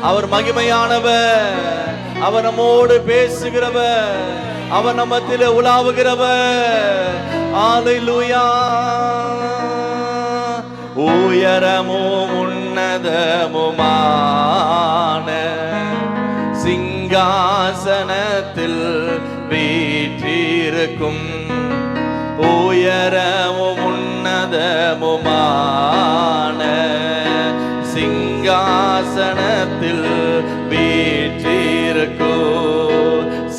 அவர் மகிமையானவர், அவர் நம்மோடு பேசுகிறவர், அவர் நம்மத்திலே உலாவுகிறவர். அல்லேலூயா. உயரமும் உன்னதமுமான சிங்காசனத்தில் வீற்றிருக்கும், உயரமும் உன்னதமுமான சிங்காசனத்தில் வீற்றிருக்கும்,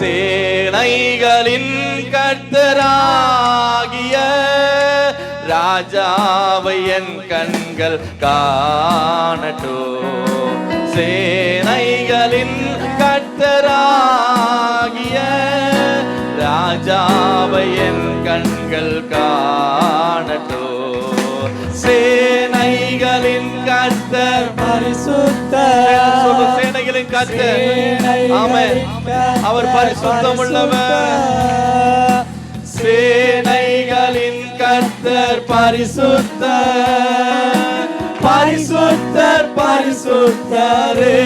சேனைகளின் கர்த்தராகிய ராஜாவை என் கண்கள் காணட்டும். சேனைகளின் கர்த்தராகிய ராஜாவை என் கண்கள் காணட்டும். சேனைகளின் கர்த்தர் பரிசுத்தர். சேனைகளின் கர்த்தர், ஆமென், அவர் பரிசுத்தம் உள்ளவர். சேனைகளின் கர்த்தர் பரிசுத்தர், பரிசுத்தர், பரிசுத்தரே,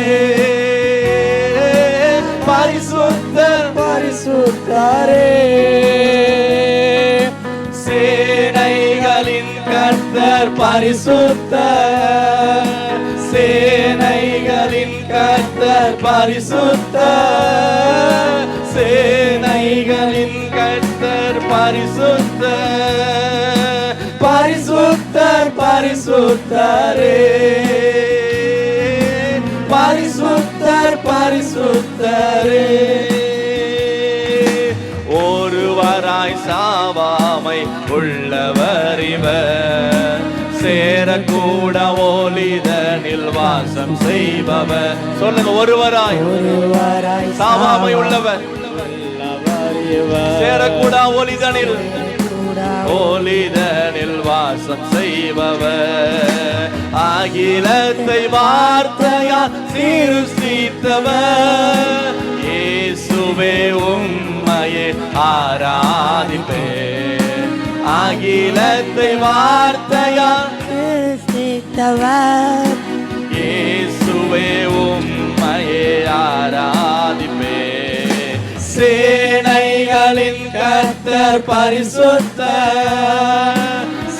பரிசுத்தர், பரிசுத்தரே. சேனைகளின் கர்த்தர் பரிசுத்தர், சேனைகளின் கர்த்தர் பரிசுத்தர், சேனைகளின் கர்த்தர் பரிசுத்தர், பரிசுத்தர், பரிசுத்தரே, பரிசுத்தர், பரிசுத்தரே. ஒருவராய் சாவாமை உள்ளவர் இவர், சேரக்கூட ஒளிதனில் வாசம் செய்பவர். சொல்லுங்க, ஒருவராய் சாவாமை உள்ளவர், சேரக்கூட ஒளிதனில் வாசம் செய்பவர், அகிலத்தை வார்த்தையால் சிருஷ்டித்தவர். இயேசுவே உம்மையே ஆராதிப்பேன், அகிலத்தை வார்த்தையால் சிருஷ்டித்தவர். இயேசுவே உம்மையே ஆராதிப்பேன். சேனைகளின் கர்த்தர் பரிசுத்தர்,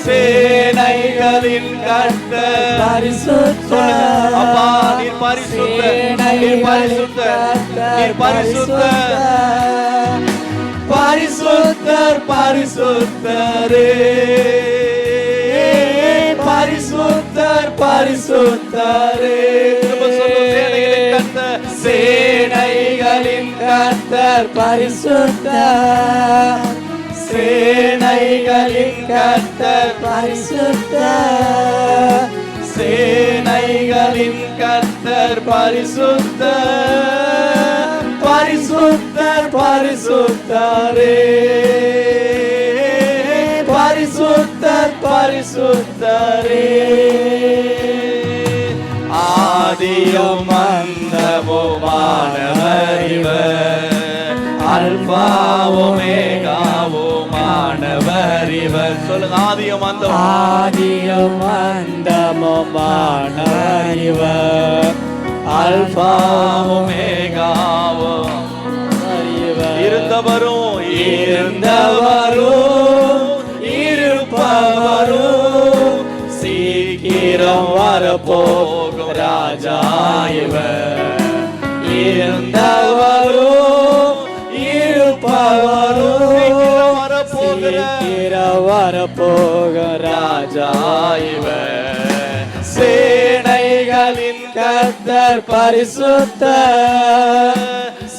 சேனைகளின் கர்த்தர் பரிசுத்தர். அப்பா, நீர் பரிசுத்தர், நீர் பரிசுத்தர், நீர் பரிசுத்தர், பரிசுத்தர், பரிசுத்தரே, பரிசுத்தர், பரிசுத்தரே. சேனைகளின் கர்த்தர் பரிசுத்தர், சேனைகளின் கர்த்தர் பரிசுத்தர், சேனைகளின் கர்த்தர் பரிசுத்தர், பரிசுத்தர், பரிசுத்தரே, பரிசுத்தர், பரிசுத்தரே. ஆதியும் அந்தமுமானவர் இவர், அல்பாவும் ஓமேகாவுமானவர் இவர். சொல்லுங்க, ஆதியும் அந்தமுமானவர் இவர், அல்பாவும் ஓமேகாவும் இருந்தவரும் இருப்பவரும் சீக்கிரம் வரப்போகும் ராஜா இவர். இருந்தவரும் இருப்பவரும் சீக்கிரம் வரப்போகும் ராஜா இவர். சேனைகளின் கர்த்தர் பரிசுத்தர்,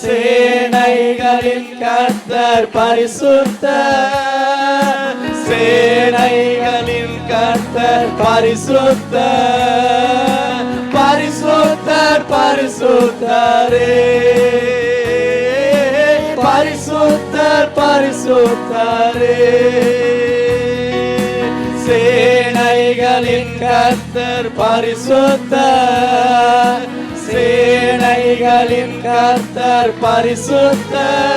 சேனைகளின் கர்த்தர் பரிசுத்தர், சேனைகளின் கர்த்தர் பரிசுத்தர், பரிசுத்தர், பரிசுத்தரே, பரிசுத்தர், பரிசுத்தரே. சேனைகளின் கர்த்தர் பரிசுத்தர், சேனைகளின் கர்த்தர் பரிசுத்தர்,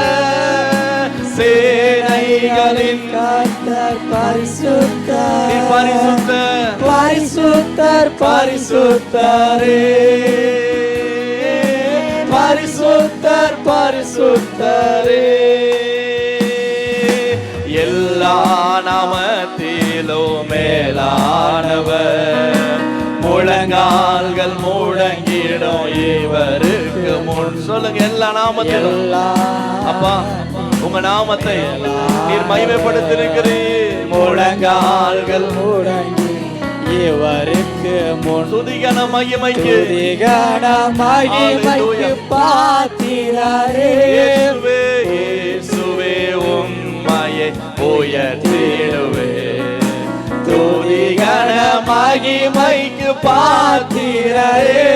சேனைகளின் கர்த்தர் பரிசுத்தர், பரிசுத்தர், பரிசுத்தர், பரிசுத்தரே, பரிசுத்தரே. எல்லா நாமத்திலும் மேலானவர், முழங்கால்கள் முழங்கிடும் இவருக்கு முன். சொல்லுங்க, எல்லா நாமத்திலும். அப்பா, உங்க நாமத்தை நீர் மகிமைப்படுத்திருக்கிறீர். முழங்கால்கள் முழங்கி இவருக்கு முன். துதிகன மகிமைக்கு, துதிகன மகிமைக்கு பாத்திரரே. இயேசுவே, இயேசுவே உம்மையை உயர்த்திடுவே. துதிகன மகிமைக்கு பாத்திரரே.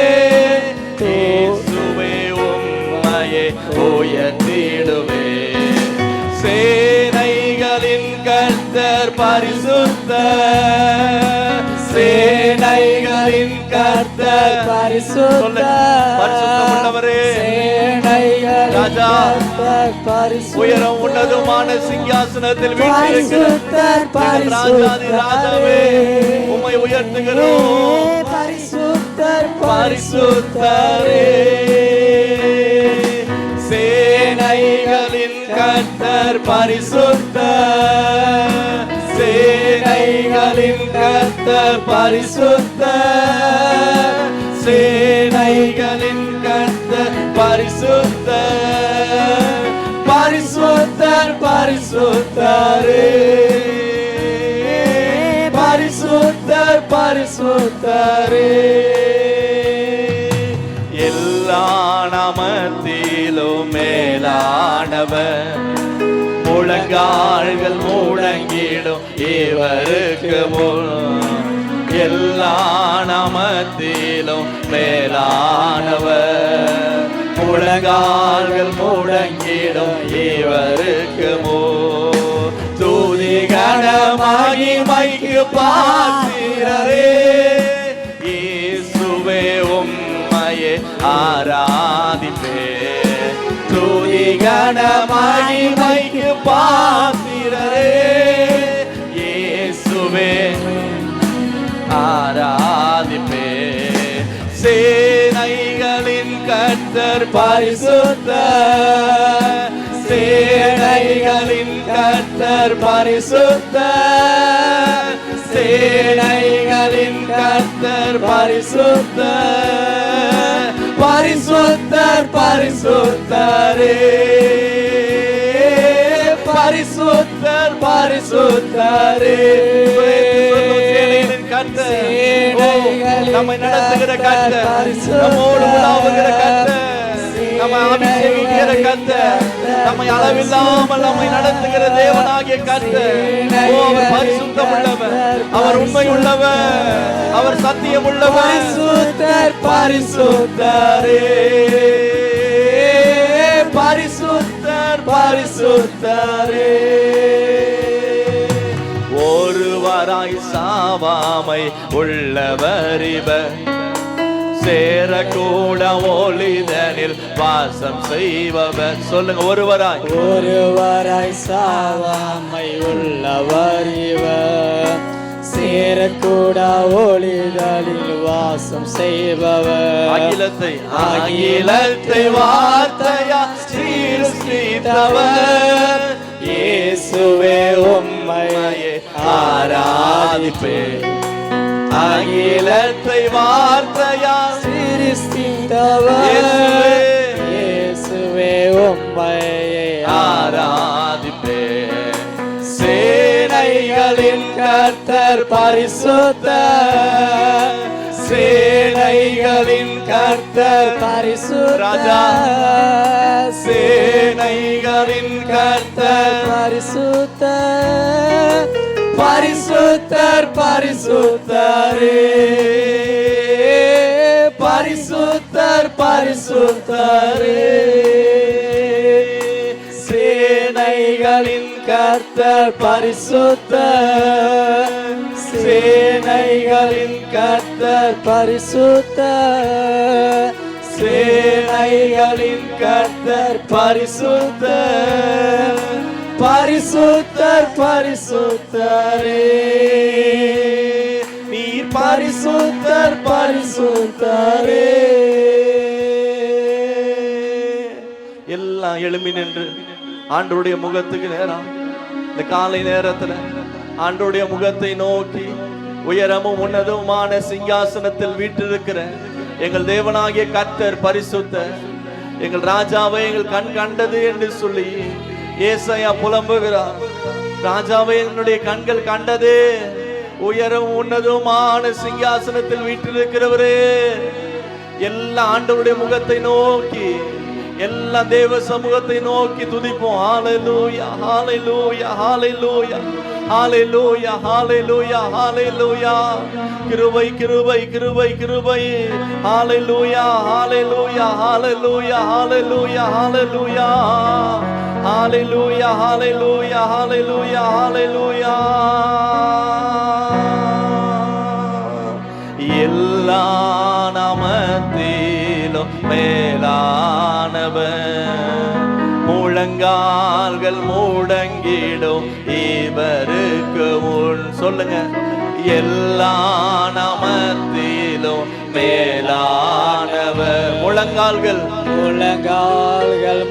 இயேசுவே உம்மையை உயர்த்திடுவே. சேனைகளின் கர்த்தர் பரிசுத்தர், சேனைகளின் கர்த்தர் பரிசுத்தமுள்ளவரே. ராஜா, உயரம் உன்னதமான சிங்காசனத்தில் வீற்றிருக்கிற ராஜாதி ராஜாவே, உம்மை உயர்த்துகிறோம். பரிசுத்தர் பரிசுத்தரே. சேனைகளின் கர்த்தர் பரிசுத்தர், சேனைகளின் கர்த்தர் பரிசுத்தர், சேனைகளின் கர்த்தர் பரிசுத்தர், பரிசுத்தர் பரிசுத்தரே. பரிசுத்தர் பரிசுத்தரே. எல்லா நாமத்திலும் மேலானவர், முழங்கால்கள் முழங்கிடும் இவருக்கு முன். எல்லா நாமத்திலும் மேலானவர், முழங்கால்கள் முழங்கிடும் இவருக்கு முன். துதிகன மகிமைக்கு பாத்திரரே. இயேசுவே உம்மையே ஆராதிப்பே. துதிகன மகிமைக்கு பாத்திரரே. இயேசுவே ஆராதிப்பே. சேனைகளின் கர்த்தர் பரிசுத்தர், சேனைகளின் கர்த்தர் பரிசுத்தர், சேனைகளின் கர்த்தர் பரிசுத்தர், பரிசுத்தர் பரிசுத்தரே. பரிசுத்தர் பரிசுத்தரே. நம்மை நடத்துகிற கர்த்தர், நம்மோடு உலாவுகிற கர்த்தர், நம்மை அபிஷேகிக்கிற கர்த்தர், நம்மை அளவில்லாமல் நம்மை நடத்துகிற தேவனாகிய கர்த்தர். அவர் பரிசுத்தம் உள்ளவர், அவர் உண்மை உள்ளவர், அவர் சத்தியம் உள்ளவர். பரிசுத்தர் பரிசுத்தரே. பரிசுத்தர் பரிசுத்தரே. ஒருவராய் சாவாமை உள்ளவர் இவர், சேரக்கூட ஒளிதனில் வாசம் செய்பவர். சொல்லுங்க, ஒருவராய், ஒருவராய் சாவாமை உள்ளவர் இவர், சேரக்கூட ஒளிதனில் வாசம் செய்பவர். அகிலத்தை அகிலத்தை வார்த்தையா சிருஷ்டித்தவர். இயேசுவே உம்மையே ஆராதிப்பே. அகிலத்தை வார்த்தையா சிருஷ்டித்தவர். இயேசுவே உம்மையே ஆராதிப்பே. சேனைகளின் கர்த்தர் பரிசுத்தர், சேனைகளின் கர்த்தர் பரிசுத்தர், சேனைகளின் கர்த்தர் பரிசுத்தர், பரிசுத்தர் பரிசுத்தரே. பரிசுத்தர் பரிசுத்தரே. சேனைகளின் கர்த்தர் பரிசுத்தர், சேனைகளின் கர்த்தர் பரிசுத்தர், சேனைகளின் கர்த்தர் பரிசுத்தர், பரிசுத்தர் பரிசுத்தரே. நீர் பரிசுத்தர் பரிசுத்தரே. எல்லாம் எழும்பி நின்று ஆண்டவருடைய முகத்துக்கு நேரம் இந்த காலை நேரத்துல ஆண்டவருடைய முகத்தை நோக்கி உயரமும் உன்னதமான சிங்காசனத்தில் வீற்றிருக்கிற எங்கள் தேவனாகிய கர்த்தர் பரிசுத்தர், எங்கள் ராஜாவை எங்கள் கண் கண்டது என்று சொல்லி ஏசாயா புலம்புகிறார். ராஜாவை என்னுடைய கண்கள் கண்டது, உயரம் உன்னதமான சிங்காசனத்தில் வீற்றிருக்கிறவரே. எல்லா ஆண்டவருடைய முகத்தை நோக்கி, எல்லா தேவ சமூகத்தை நோக்கி துதிப்போம். ஹalleluya ஹalleluya ஹalleluya ஹalleluya ஹalleluya ஹalleluya. கிருபை கிருபை கிருபை கிருபை. ஹalleluya ஹalleluya ஹalleluya ஹalleluya ஹalleluya ஹalleluya ஹalleluya ஹalleluya ஹalleluya. எல்லா நாமத்திலும் மேலானவர், முழங்கால்கள் முடங்கிடும் இவருக்கு முன். சொல்லுங்க, எல்லா நாமத்திலும் மேலானவர், முழங்கால்கள்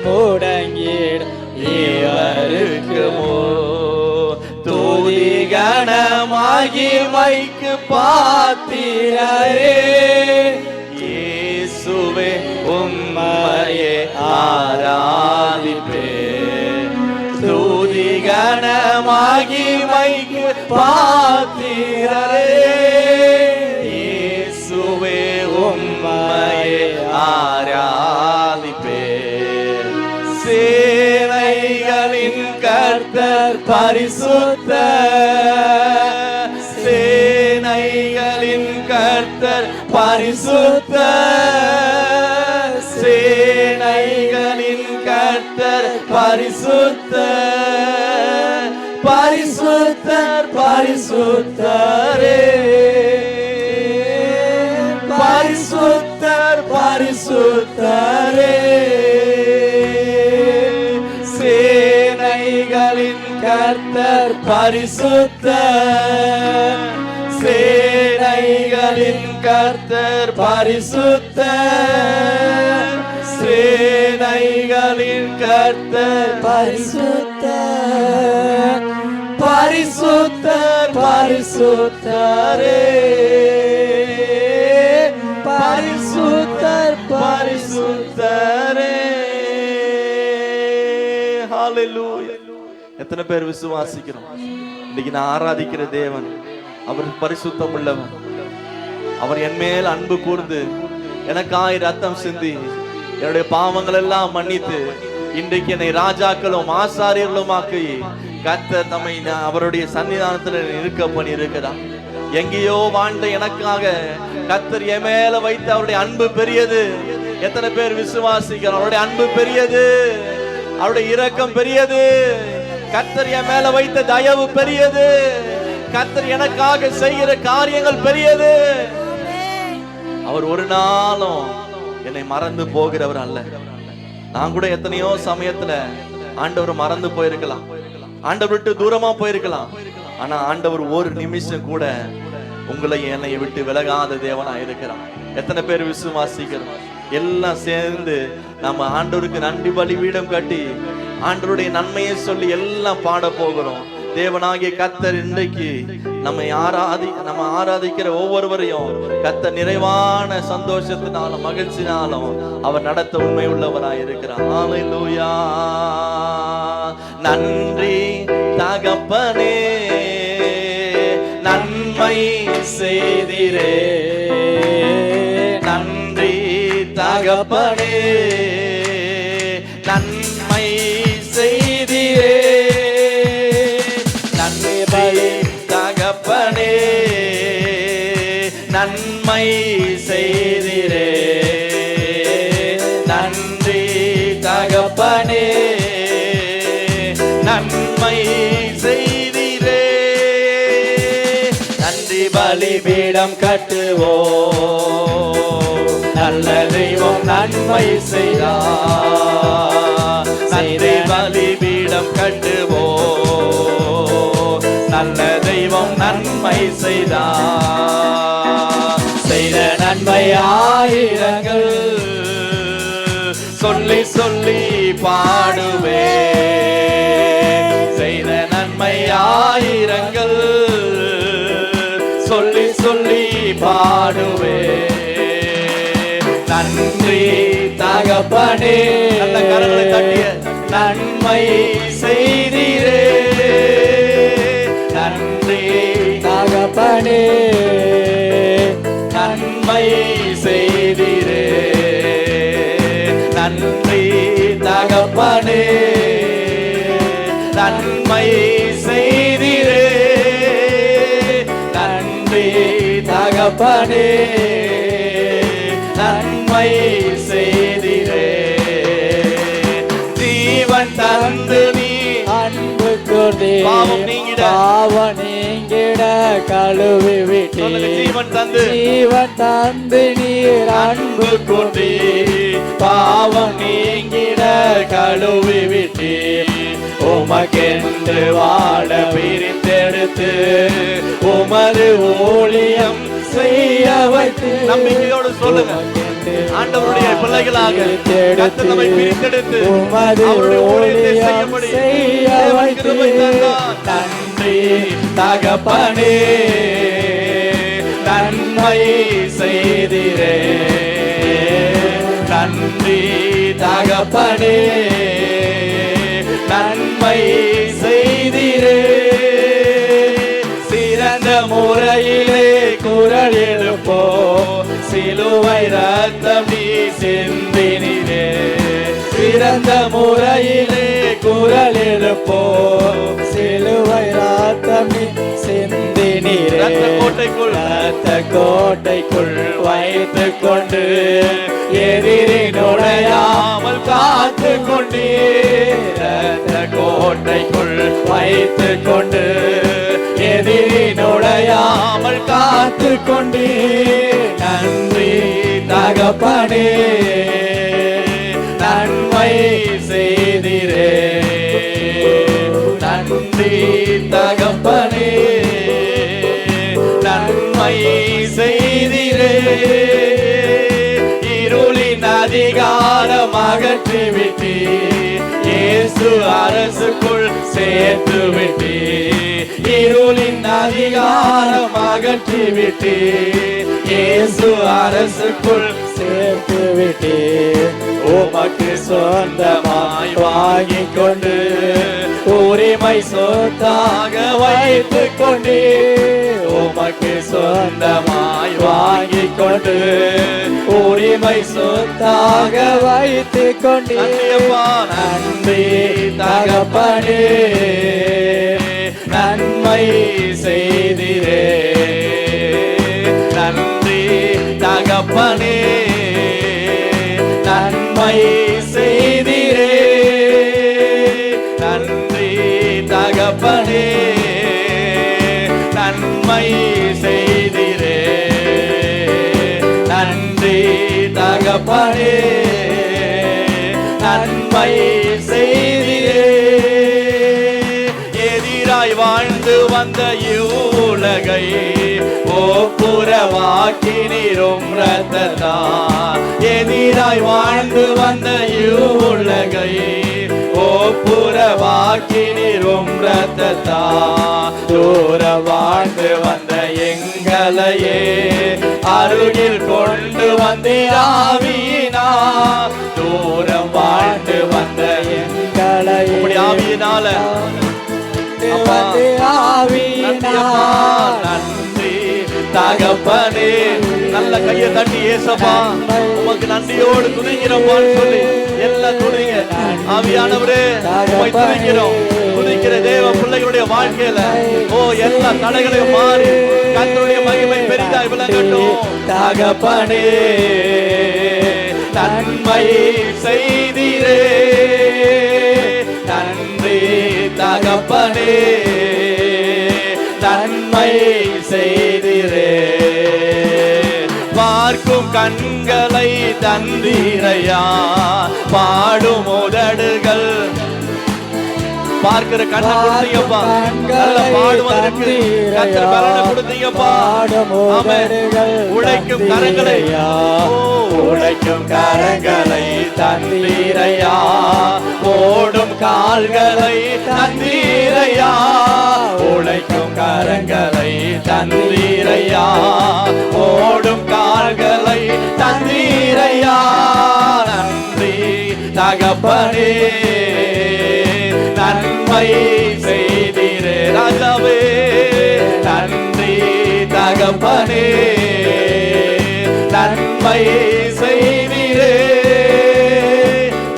முடங்கிடும் இவருக்கு முன். துதி கனமாகி மைக்கு பாத்திரரே, இயேசுவே உம்மையே ஆராதிப்பே. துதி கனமாகி மைக்கு பாத்திரரே, இயேசுவே உம்மையே ஆராதிப்பே. சேனைகளின் கர்த்தர் பரிசுத்தர், சேனைகளின் கர்த்தர் பரிசுத்தர், சேனைகளின் கர்த்தர் பரிசுத்தர், பரிசுத்தர் பரிசுத்தரே, பரிசுத்தர் பரிசுத்தரே. சேனைகளின் கர்த்தர் பரிசுத்தர், சேனைகளின் கர்த்தர் பரிசுத்தர், சேனைகளின் கர்த்தர் பரிசுத்தர், பரிசுத்தர் பரிசுத்தரே, பரிசுத்தர் பரிசுத்தரே. ஹalleluya. எத்தனை பேர் விசுவாசிக்கிறோம்? இன்னைக்கு நான் ஆராதிக்கிற தேவன் அவர் பரிசுத்தம் உள்ளவர். அவர் என் மேல் அன்பு கூர்ந்து எனக்காய் ரத்தம் சிந்தி என்னுடைய பாவங்கள் எல்லாம் மன்னித்து இன்றைக்கு என்னை ராஜாக்களும் ஆசாரியர்களும் ஆக்கி கர்த்தர் நம்மை அவருடைய சன்னிதானத்தில் இருக்க பண்ணி இருக்கிறார். எங்கேயோ வாழ்ந்த எனக்காக கர்த்தர் என் மேல வைத்த அவருடைய அன்பு பெரியது. எத்தனை பேர் விசுவாசிக்கிறோம்? அவருடைய அன்பு பெரியது, அவருடைய இரக்கம் பெரியது, கர்த்தர் என் மேல வைத்த தயவு பெரியது, கர்த்தர் எனக்காக செய்கிற காரியங்கள் பெரியது. அவர் ஒரு நாளும் என்னை மறந்து போகிறவர் அல்ல. நான் கூட எத்தனையோ சமயத்துல ஆண்டவர் மறந்து போயிருக்கலாம், ஆண்டவர் விட்டு தூரமா போயிருக்கலாம். ஆனா ஆண்டவர் ஒரு நிமிஷம் கூட உங்களை என்னை விட்டு விலகாத தேவனா இருக்கிறான். எத்தனை பேர் விசுவாசிக்கிறோம்? எல்லாம் சேர்ந்து நம்ம ஆண்டவருக்கு நன்றி பலிபீடம் கட்டி ஆண்டவருடைய நன்மையை சொல்லி எல்லாம் பாட போகிறோம். தேவனாகிய கர்த்தர் இன்றைக்கு நம்ம ஆராதிக்கிற ஒவ்வொருவரையும் கர்த்தர் நிறைவான சந்தோஷத்தினாலும் மகிழ்ச்சினாலும் அவர் நடத்த உண்மை உள்ளவராய் இருக்கிறார். ஹalleluya. நன்றி தகப்பனே, நன்மை செய்திரே, நன்றி தகப்பனே, நன்மை செய்திரே, நன்றி தகப்பனே, நன்மை செய்திரே, நன்றி தகப்பனே, நன்மை செய்திரே. நன்றி பலிபீடம் கட்டுவோம், நல்ல தெய்வம் நன்மை செய்தார். நன்றி பலிபீடம் கட்டுவோம், நல்ல தெய்வம் நன்மை செய்தார். செய்த நன்மை ஆயிரங்கள், சொல்லி சொல்லி பாடுவே, செய்த நன்மை ஆயிரங்கள் சொல்லி சொல்லி பாடுவே. நன்றி தகப்பனே, நல்ல கரங்களை தட்டிய நன்மை செய்தீரே, நன்றி தகப்பனே, நன்மை செய்தீரே, நன்றி தகப்பனே, நன்மை செய்தீரே, நன்றி தகப்பனே, நன்மை செய்தீரே. ஜீவன் தந்து நீ அன்பு கூர்ந்தே, பாவம் நீங்கிட, பாவம் நீங்கிட கழுவி விட்டீர். ஜீவன் தந்து, ஜீவன் தந்து நீர் அன்பு கூர்ந்தே, பாவம் நீங்கிட கழுவி விட்டீர். உமக்கென்று வாழ பிரித்தெடுத்து உமது ஊழியம் செய்ய வைத்து. நம்பிக்கையோடு சொல்லுங்க, ஆண்டவருடைய பிள்ளைகளாக கர்த்தர் நம்மை பிரித்தெடுத்து அவருடைய ஊழியத்தை செய்ய வைத்து. நன்றி தகப்பனே, நன்மை செய்தீரே, நன்றி தகப்பனே, நன்மை செய்தீரே. சிறந்த முறையிலே குரல் எழுப்போ, சிலுவை ரத்தம் நீ சிந்தினீரே. சிறந்த முறையிலே குரல் எழுப்போ, சிலுவை ரத்தம் நீ சிந்தினீரே. ரத்த கோட்டைக்குள், ரத்த கோட்டைக்குள் வைத்துக் கொண்டு எதிரி நுழையாமல் காத்து கொண்டீர். ரத்த கோட்டைக்குள் வைத்துக் கொண்டு எதிரி நுழையாமல் காத்து கொண்டீர். நன்றி தகப்பனே, நன்மை செய்தீரே, நன்றி தகப்பனே, நன்மை செய்தீரே. இருளின் அதிகாரம் அகற்றி விட்டீர், இயேசு அரசுக்குள் சேர்த்து விட்டீர். இருளின் அதிகாரம் அகற்றி விட்டீர், இயேசு அரசுக்குள் சேர்த்து விட்டீர். உமக்கு சொந்தமாய் வாங்கிக் கொண்டு உரிமை சொத்தாக வைத்துக் கொண்டீர். உமக்கு சொந்தமாய் வாங்கிக் கொண்டு உரிமை சொத்தாக வைத்துக் கொண்டீர். நன்றி தகப்பனே, நன்மை செய்தீரே, நன்றி தகப்பனே, நன்மை செய்தீரே, நன்றி தகப்பனே, நன்மை செய்தீரே, நன்றி தகப்பனே, நன்மை செய்தீரே. எதிராய் வாழ்ந்து வந்த இவ்வுலகை ஒப்புரவாக்கினீரும் ரத்தத்தால். எதிராய் வாழ்ந்து வந்த இவ்வுலகை ஒப்புரவாக்கினீரும் ரத்தத்தால். தூர வாழ்ந்து வந்த எங்களையே அருகில் கொண்டு வந்தீராவினா. தூரம் வாழ்ந்து வந்த எங்களை ஆவியினால நன்றி தகப்பனே. நல்ல கையை தட்டி ஏசப்பா உமக்கு நன்றியோடு துதிக்கிறோம்னு சொல்லி எல்லாம் துதிங்க. ஆவியானவரே உம்மை துதிக்கிறோம். துதிக்கிற தேவ பிள்ளைகளுடைய வாழ்க்கையில எல்லா தடைகளையும் மாறி கர்த்தருடைய மகிமை பெரிதாய் விளங்கட்டும். தகப்பனே, நன்மை செய்தீரே, நன்றி தகப்பனே, நன்மை செய்தீரே. பார்க்கும் கண்களை தந்தீரையா, பாடும் உதடுகள் பார்க்கிற கண்ணை கொடுத்தீங்கப்பா. நல்ல பாடுவதற்கு கர்த்தர் பலனை கொடுத்தீங்கப்பா. ஆமென். உழைக்கும் கரங்களை உழைக்கும் கரங்களை தந்தீரையா, ஓடும் கால்களை தந்தீரையா, உழைக்கும் கரங்களை தந்தீரையா, ஓடும் கால்களை தந்தீரையா. நன்றி தகப்பனே, நன்மை செய்தீரே ராஜாவே. நன்றி தகப்பனே, நன்மை செய்தீரே.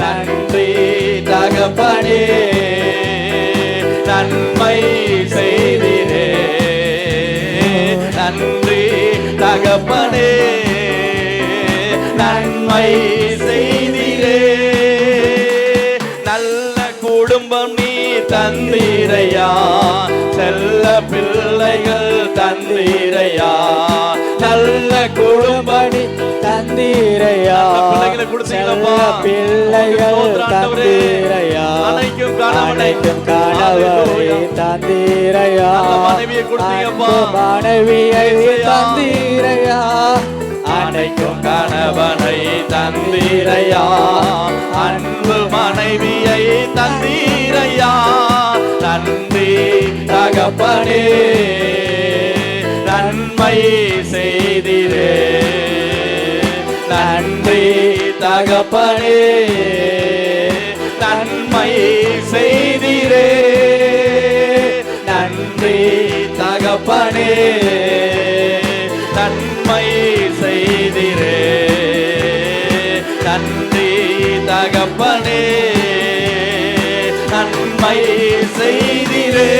நன்றி தகப்பனே, நன்மை செய்தீரே. நன்றி தகப்பனே, நன்மை செய்தீரே. நல்ல குடும்பம் நீ தந்தீரையா, செல்ல பிள்ளைகள் தந்தீரையா. நல்ல குடும்பம் நீ தந்தீரையா, பிள்ளைகளை கொடுத்தீங்களப்பா. பிள்ளைகள் தந்தீரையா, அனைக்கும் கணவரை தந்தீரையா, மனைவியை கொடுத்தீங்கப்பா. மனைவியை தந்தீரையா, அனைக்கும் கணவனை தந்தீரையா, அன்பு மனைவியை தந்தீரையா. நன்றி தகப்பனே, நன்மை செய்தீரே. நன்றி தகப்பனே, நன்மை செய்தீரே. நன்றி தகப்பனே, நன்மை செய்தீரே. நன்றி தகப்பனே, நன்மை செய்தீரே.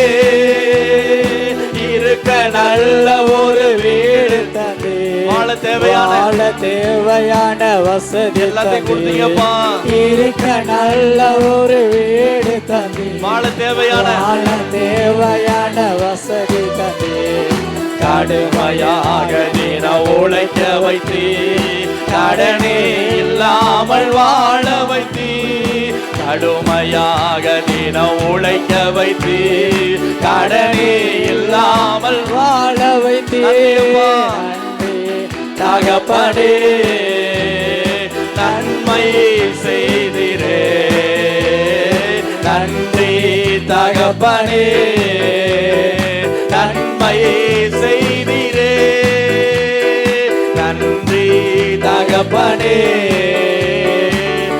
இருக்க நல்ல ஒரு வீடு தந்தே, வாழ தேவையான வசதி எல்லாத்தையும் கொடுத்தீங்கப்பா. இருக்க நல்ல ஒரு வீடு தந்தே, வாழ தேவையான வசதி தந்தே. கடுமையாக தின உழைக்க வைத்தீ, கடனே இல்லாமல் வாழ வைத்தீ. கடுமையாக தின உழைக்க வைத்தீ, கடனே இல்லாமல் வாழ வைத்தீ. தகப்பனே, நன்மை செய்தீரே. நன்றி தகப்பனே, நன்மை செய்தீரே. நன்றி தகப்பனே,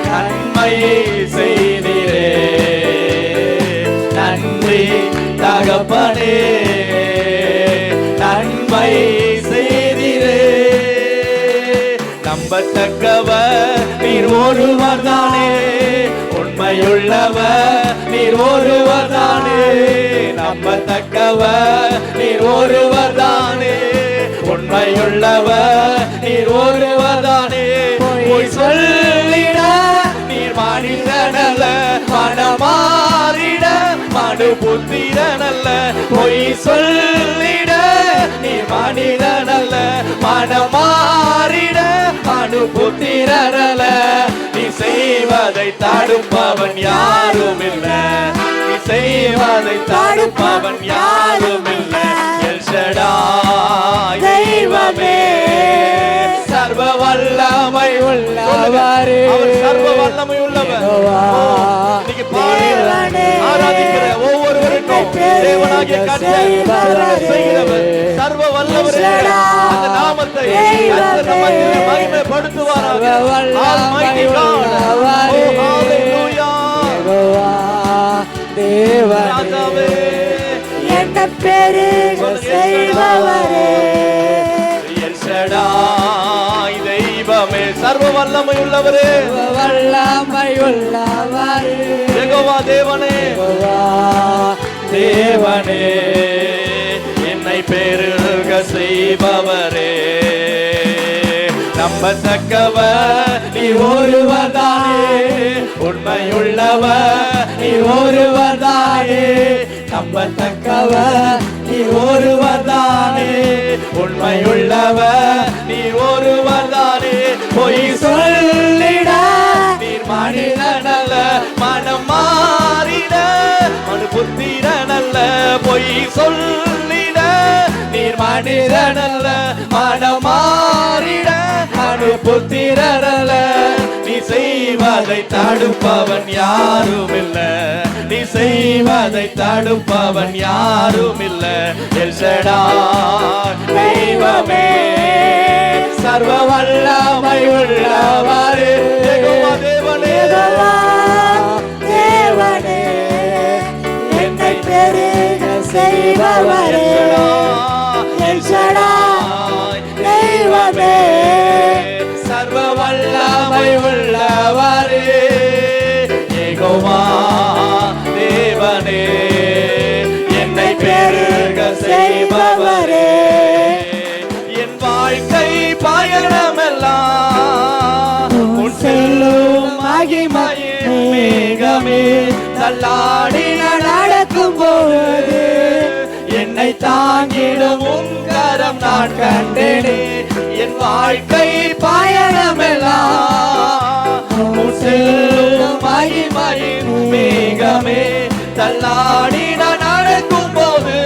நன்மை செய்தீரே. நன்றி தகப்பனே, நன்மை செய்தீரே. நம்பத்தக்கவர் நீர் ஒருவர் தானே, உண்மையுள்ளவர் நீர் ஒருவர் தானே. நம்பத்தக்கவர் நீர் ஒருவர் தானே, உண்மையுள்ளவர் நீர் ஒருவர் தானே. பொய் சொல்லிட நீர் மனிதனல்ல, மனமாறிட மனு புத்திரனல்ல. பொய் சொல்லிட நீர் மனிதனல்ல, மனமாறிட மனு புத்திரனல்ல. நீ செய்வதை தடுப்பவன் யாரும் இல்லை, நீ செய்வதை தடுப்பவன் யாரும் இல்லை. எல் ஷடாய் தெய்வமே, சர்வ வல்லமை உள்ளவர், அவர் சர்வ வல்லமை உள்ளவர். இன்னைக்கு பாடி ஆராதிக்கிற ஒவ்வொருவருக்கும் தேவனாகிய கர்த்தர் செய்கிறவர், சர்வ வல்லவரே. அந்த நாமத்தை கர்த்தர் நமக்கு மகிமைப்படுத்துவாராக. Almighty God. Oh, hallelujah. தேவனே, என்ன பெருக செய்பவரே, எல் ஷடாய் தெய்வமே, சர்வ வல்லமை உள்ளவரே, வல்லமை உள்ளவரே. யெகோவா தேவனே, தேவனே, என்னை பெருக செய்பவரே. நம்பத்தக்கவர் நீ ஒருவர் தானே, உண்மையுள்ளவர் நீ ஒருவர் தானே. நம்பத்தக்கவர் நீ ஒருவர் தானே, உண்மையுள்ளவர் நீ ஒருவர் தானே. பொய் சொல்லிட நீர் மனிதனல்ல, மனம் மாறிட மனு பொய் சொல்லிட நீர் மனிதனல்ல, மனம் மாறிட புத்திரனல்ல. நீ செய்வதை தடுப்பவன் யாரும் இல்ல, நீ செய்வதை தடுப்பவன் யாரும் இல்ல. எல் ஷடாய் தெய்வமே, சர்வ வல்லமை உள்ளவரே, யெகோவா தேவனே, தேவனே என்னை பெருக செய்பவரே, எல் ஷடாய் தெய்வமே, சர்வ வல்லமை உள்ளவரே, யெகோவா தேவனே என்னை பெருக செய்பவரே. என் வாழ்க்கை பயணமெல்லாம் உன் செல்லும் மகிமையின் மேகமே தள்ளாடி நடக்கும் போது என்னை தாங்கிடும் உன் கரம் நான் கண்டேனே. என் வாழ்க்கை பயணமெல்லாம் உன் செல்லும் மகிமையின் மேகமே தள்ளாடி நடக்கும் போது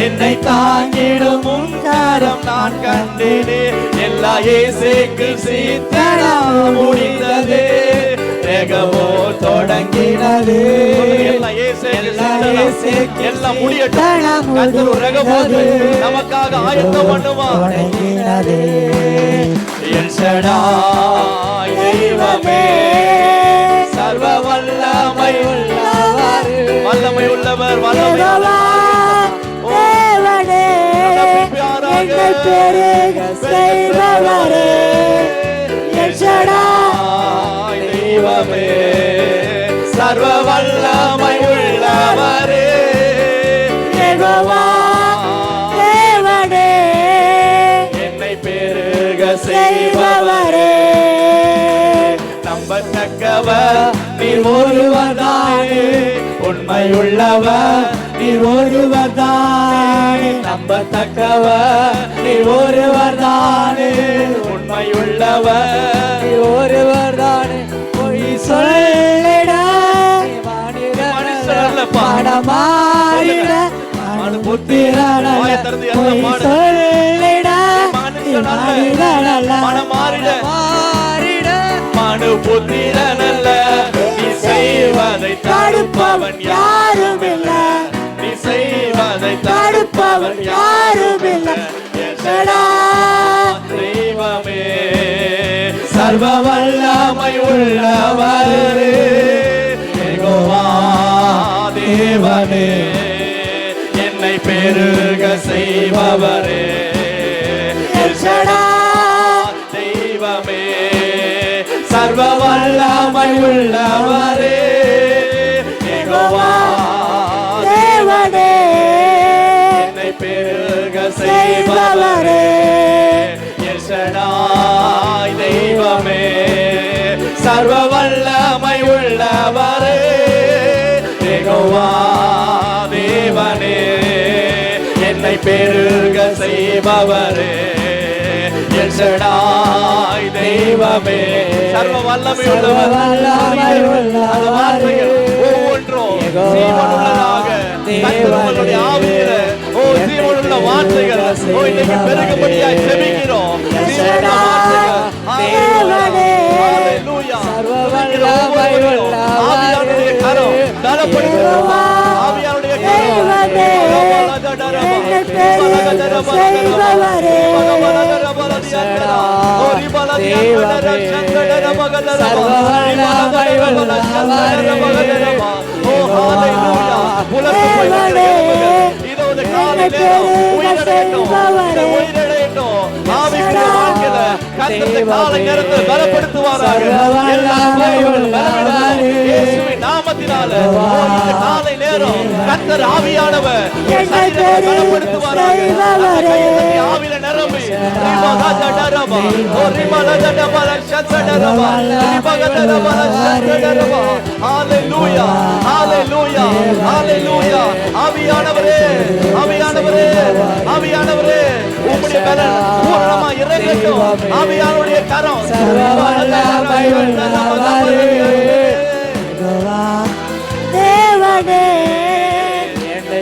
என்னை தாங்கிடும் உன் கரம் நான் கண்டேனே. எல்லா இயேசுக்கு சீக்கிரம் முடிந்ததே, வேகமோ தொடங்கினது. எல்லாம் இயேசுக்கு எல்லாம் முடியட்டும். கர்த்தர் ஒரு ரகமோடு நமக்காக ஆயத்தம் பண்ணுவார். எல் ஷடாய் தெய்வமே, சர்வ வல்லமை உள்ளவர், வல்லமை உள்ளவர், வல்லமை தேவனே என்னை பெருக செய்பவரே, எல் ஷடாய் தெய்வமே, சர்வ வல்லமை உள்ளவரே, யெகோவா தேவனே என்னை பெருக செய்பவரே, நம்பத்தக்கவர் நீர் ஒருவர்தானே, உண்மையுள்ளவர் நீர் ஒருவர்தானே, நம்பத்தக்கவர் நீர் ஒருவர்தானே, உண்மையுள்ளவர் ஒருவர்தானே, பொய் சொல்லிட மனுஷரல்ல படமாறிட புத்திரனல்ல, பொய் சொல்லிட மனிதனல்ல, மனமாறிட மனு புத்திரனல்ல. நீ செய்வதை தடுப்பவன் யாரும் இல்ல, நீ செய்வதை தடுப்பவன் யாரும் இல்ல. தெய்வமே, சர்வ வல்லமை உள்ளவரே, யெகோவா தேவனே என்னை பெருக செய்பவரே, எல் ஷடாய் தெய்வமே, சர்வ வல்லமை உள்ளவரே, யெகோவா தேவனே என்னை பெருக செய்பவரே, எல் ஷடாய் தெய்வமே, சர்வ வல்லமை உள்ளவரே, யெகோவா தேவனே என்னை பெருக செய்பவரே, எல் ஷடாய் தெய்வமே, சர்வ வல்லமை உள்ளவர். அந்த வார்த்தைகள் ஒவ்வொன்றும் ஜீவனுள்ளதாக கர்த்தருடைய ஆவியில ஜீவனுள்ள வார்த்தைகள் இன்னைக்கு பெருகும்படியாய் ஜெபிக்கிறோம். ஜீவனுள்ள வார்த்தைகள். ஹalleluya. ஆவியானுடைய கரம் பலப்படுத்தும். ஆவியானுடைய காலை நேரம் கர்த்தர் ஆவியானவர் ஆவியில நிரம்பி ஹalleluya ஹalleluya ஹalleluya. ஆவியானவரே ஆவியானவரே ஆவியானவரே உம்முடைய பலன் பூரணமா இறங்கட்டும். ஆவியானவருடைய கரம் தேவனே என்னை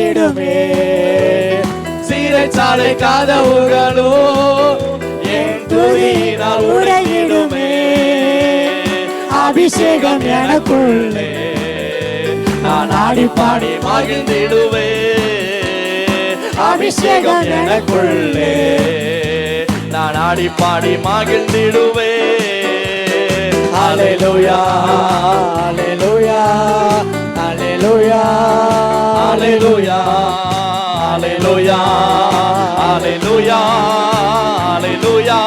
உடையிடுமே. சிறைச்சாலை கதவுகளோ என் துதியினால் உடையிடுமே. அபிஷேகம் எனக்குள்ளே நான் ஆடி பாடி மகிழ்ந்திடுவே. அபிஷேகம் எனக்குள்ளே நான் ஆடி பாடி மகிழ்ந்திடுவே. ஹல்லேலூயா ஹல்லேலூயா ஹல்லேலூயா ஹல்லேலூயா ஹல்லேலூயா ஹல்லேலூயா ஹல்லேலூயா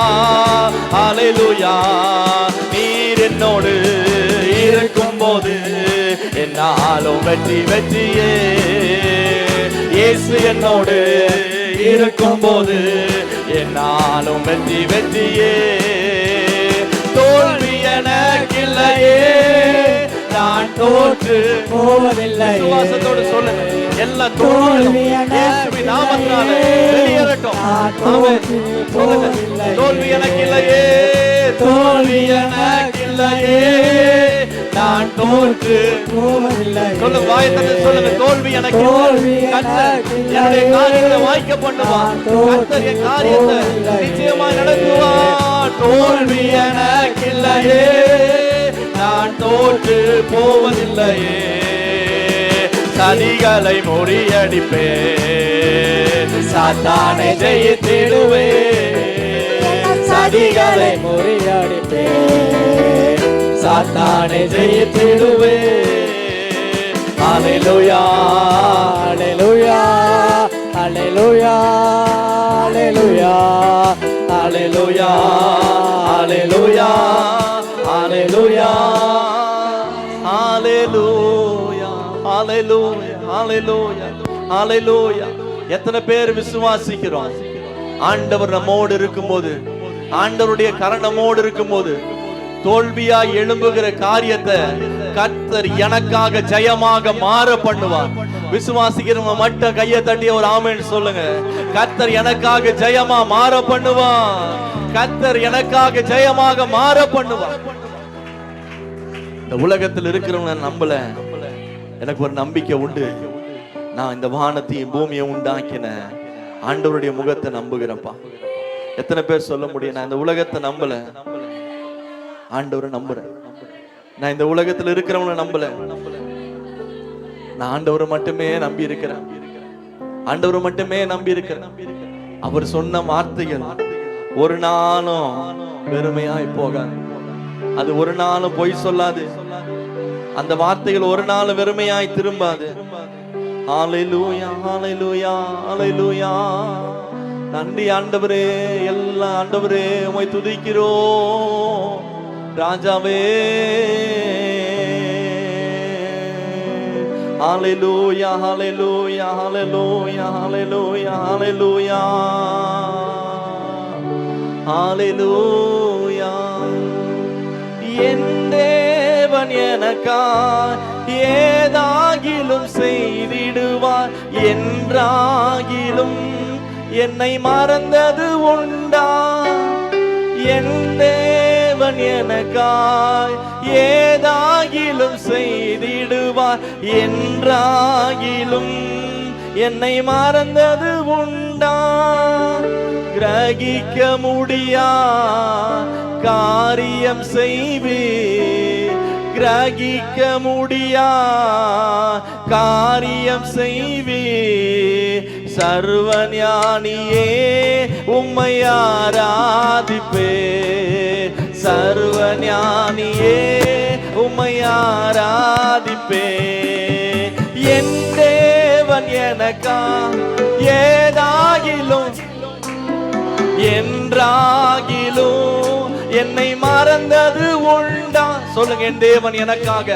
ஹல்லேலூயா. நீர் என்னோடு இருக்கும்போது என்னாலும் வெற்றி வெற்றியே. இயேசு என்னோடு இருக்கும்போது என்னாலும் வெற்றி வெற்றியே. தோல்வி எனக்கில்லையே, நான் தோற்று போவதில்லை. விசுவாசத்தோடு சொல்லுங்க. எல்லா தோல்வி இயேசுவின் நாமத்தினாலே வெளியேறட்டும். ஆமென். சொல்லுங்க. தோல்வி எனக்கில்லையே, தோல்வி எனக்கில்லையே, நான் தோற்று போவதில்லை. சொல்லுங்க. வாயை திறந்து சொல்லுங்க. தோல்வி எனக்கு தோல்வி கர்த்தர் என்னுடைய காரியத்தை வாய்க்க பண்ணுவார். கர்த்தர் என் காரியத்தை நிச்சயமாய் நடத்துவார். தோல்வி எனக்கில்லையே, நான் தோற்று போவதில்லையே. சதிகளை முறியடிப்பே, சாத்தானை ஜெயித்திடுவே. சதிகளை முறியடிப்பே, சாத்தானை ஜெயித்திடுவே. ஹல்லேலூயா ஹல்லேலூயா ஹல்லேலூயா ஹல்லேலூயா ஹல்லேலூயா ஹல்லேலூயா ஹல்லேலூயா ஹல்லேலூயா ஹல்லேலூயா ஹல்லேலூயா ஹல்லேலூயா. எத்தனை பேர் விசுவாசிக்கிறோம்? ஆண்டவர் நம்மோடு இருக்கும்போது, ஆண்டவருடைய கரம் நம்மோடு இருக்கும்போது தோல்வியாய் எழும்புகிற காரியத்தை கர்த்தர் எனக்காக ஜெயமாக மாற பண்ணுவார். விசுவாசிக்கிறவங்க மட்டும் கையை தட்டி ஒரு ஆமென் சொல்லுங்க. கர்த்தர் எனக்காக ஜெயமா மாற பண்ணுவார். கர்த்தர் எனக்காக ஜெயமாக மாற பண்ணுவார். இந்த உலகத்தில் இருக்கிறவங்க நம்பல, எனக்கு ஒரு நம்பிக்கை உண்டு. நான் இந்த வானத்தையும் பூமியை உண்டாக்கின ஆண்டவருடைய முகத்தை நம்புகிறேன்ப்பா. எத்தனை பேர் சொல்ல முடியும்? நான் இந்த உலகத்தை நம்பல, ஆண்டவரை நம்புறேன். நான் இந்த உலகத்துல இருக்கிறவங்களை நம்பல, நான் ஆண்டவரை மட்டுமே நம்பி இருக்கிறேன். ஆண்டவரை மட்டுமே நம்பி இருக்கிறேன். அவர் சொன்ன வார்த்தைகள் ஒரு நாளும் வெறுமையாய் போகாது. அது ஒரு நாளும் பொய் சொல்லாது. அந்த வார்த்தைகள் ஒரு நாளும் வெறுமையாய் திரும்பாது. ஹல்லேலூயா ஹல்லேலூயா ஹல்லேலூயா. நன்றி ஆண்டவரே, எல்லா ஆண்டவரே உம்மை துதிக்கிறோம் ராஜாவே. ஹல்லேலூயா ஹல்லேலூயா ஹல்லேலூயா ஹல்லேலூயா ஹல்லேலூயா ஹல்லேலூயா. என் தேவன் எனக்காய் ஏதாகிலும் செய்திடுவார். என்றாகிலும் என்னை மறந்தது உண்டா? என் தேவன் எனக்காய் ஏதாகிலும் செய்திடுவார். என்றாகிலும் என்னை மறந்தது உண்டா? கிரகிக்க முடியா காரியம் செய்வீர். கிரகிக்க முடியா காரியம் செய்வீர். சர்வஞானியே உம்மை ஆராதிப்பே. சர்வஞானியே உம்மை ஆராதிப்பே. என் தேவன் எனக்கா ஏதாகிலும் என்றாகிலும் என்னை மறந்தது உண்டா? சொல்லுங்க. என் தேவன் எனக்காக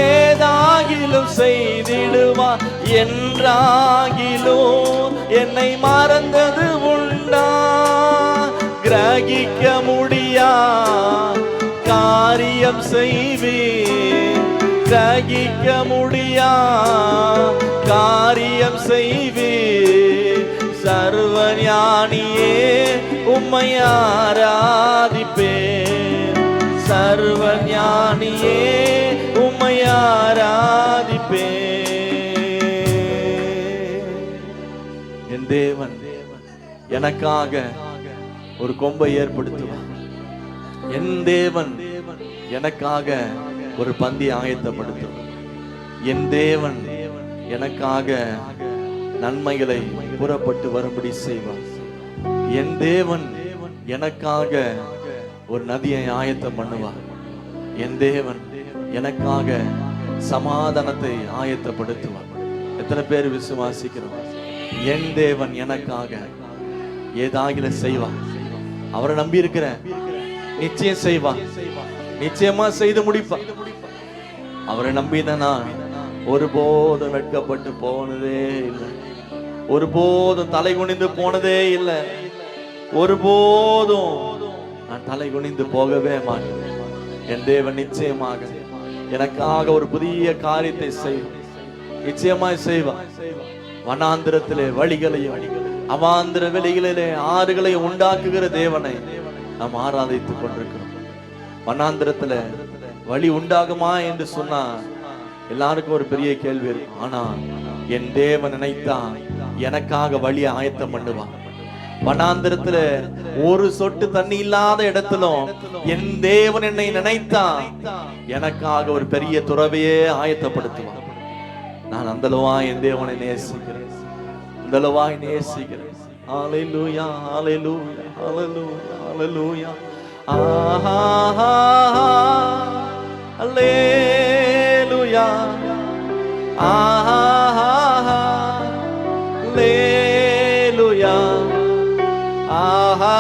ஏதாகிலும் செய்திடுவார். என்றாகிலும் என்னை மறந்தது உண்டா? கிரகிக்க முடியா காரியம் செய்வீர். கிரகிக்க முடியா காரியம் செய்வீர். சர்வஞானியே உம்மை ஆராதிப்பேன். சர்வஞானியே உம்மை ஆராதிப்பேன். என் தேவன் எனக்காக ஒரு கொம்பை ஏற்படுத்துவார். என் தேவன் எனக்காக ஒரு பந்தி ஆயத்தப்படுத்துவார். என் தேவன் எனக்காக நன்மைகளை புறப்பட்டு வரும்படி செய்வார். என் தேவன் எனக்காக ஒரு நதியை ஆயத்தம் பண்ணுவார். என் தேவன் எனக்காக சமாதானத்தை ஆயத்தப்படுத்துவார். எத்தனை பேர் விசுவாசிக்கிறோம்? என் தேவன் எனக்காக ஏதாகில செய்வார். அவரை நம்பி இருக்கிற நிச்சயம் செய்வார், நிச்சயமா செய்து முடிப்பார். அவரை நம்பினா ஒருபோதும் வெட்கப்பட்டு போனதே இல்லை, ஒருபோதும் தலை குனிந்து போனதே இல்லை, ஒருபோதும் நான் தலை குனிந்து போகவே மாட்டேன். என் தேவன் நிச்சயமாக எனக்காக ஒரு புதிய காரியத்தை செய்வார், நிச்சயமாய் செய்வார். வனாந்திரத்திலே வழிகளையும் அவாந்திர வெளிகளிலே ஆறுகளையும் உண்டாக்குகிற தேவனை நாம் ஆராதித்துக் கொண்டிருக்கிறோம். வனாந்திரத்துல வழி உண்டாகுமா என்று சொன்னா எல்லாருக்கும் ஒரு பெரிய கேள்வி இருக்கும். ஆனா என் தேவன் நினைத்தா எனக்காக வழியை ஆயத்தம் பண்ணுவான். வனாந்திரத்துல ஒரு சொட்டு தண்ணி இல்லாத இடத்திலும் என் தேவன் என்னை நினைத்தா எனக்காக ஒரு பெரிய துறவையே ஆயத்தப்படுத்துவான். நான் அந்தளவா என் தேவனை நேசிக்கிறேன், அந்தளவாய் நேசிக்கிறேன். ஹல்லேலூயா, ஹல்லேலூயா, ஹல்லேலூயா, ஹல்லேலூயா. ஆஹா, ஹல்லேலூயா, ஆஹா, ஹல்லேலூயா, ஆஹா,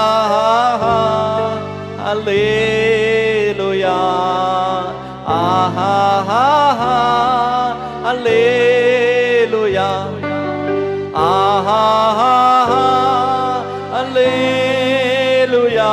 ஹல்லேலூயா, ஆஹா, ஹல்லேலூயா, ஆஹா, ஹல்லேலூயா.